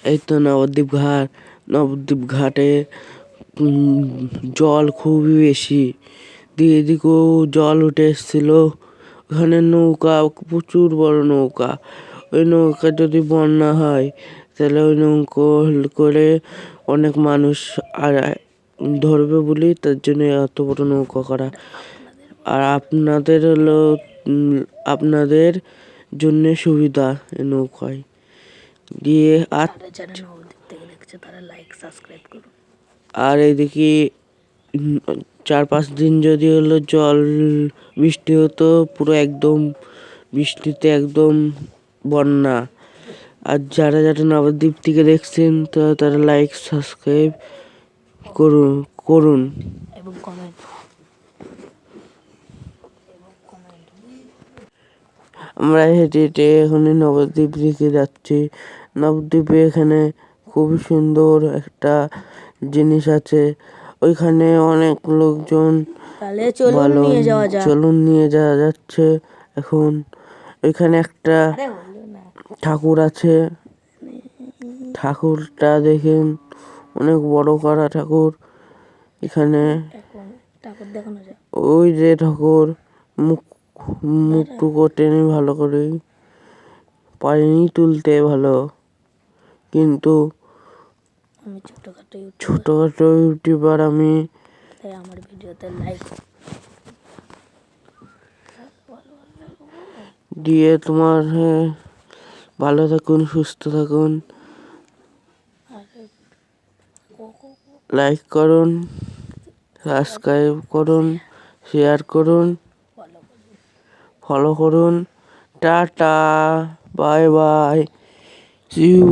এই তো নবদ্বীপ ঘাট। নবদ্বীপ ঘাটে জল খুবই বেশি, দিয়ে এদিকেও জল উঠে এসছিল। ওখানে নৌকা, প্রচুর বড় নৌকা। ওই নৌকা যদি বন্যা হয় তাহলে ওই নৌকো করে অনেক মানুষ আর ধরবে বলে তার জন্য এত বড় নৌকা করা। আর আপনাদের হলো আপনাদের জন্য সুবিধা এই নৌকায় দিয়ে। আর যারা নবদ্বীপ থেকে দেখছে তারা লাইক সাবস্ক্রাইব করুন। আর এদিকে 4-5 দিন যদি হলো জল বৃষ্টি হতো, পুরো একদম বৃষ্টিতে একদম বন্যা। আর যারা যারা নবদ্বীপ থেকে দেখছেন তারা লাইক সাবস্ক্রাইব করুন এবং কমেন্ট। আমরা হেঁটে হেঁটে এখন নবদ্বীপ দিকে যাচ্ছি। নবদ্বীপে এখানে খুবই সুন্দর একটা জিনিস আছে। ওইখানে অনেক লোকজন। তাহলে চলুন নিয়ে যাওয়া যাক। চলুন নিয়ে যাওয়া যাচ্ছে এখন। ওইখানে একটা ঠাকুর আছে। ঠাকুরটা দেখেন, অনেক বড় করা ঠাকুর। এখানে ঠাকুর দেখানো যায়। ওই যে ঠাকুর মুখটুকু টেনে ভালো করে পারিনি তুলতে ভালো, কিন্তু আমি ছোটখাটো ইউটিউবার আমি, তাই আমার ভিডিওতে লাইক দিয়ে তোমার ভালো থাকুন, সুস্থ থাকুন, লাইক করুন, সাবস্ক্রাইব করুন, শেয়ার করুন, ফলো করুন। Tata, bye bye, see you.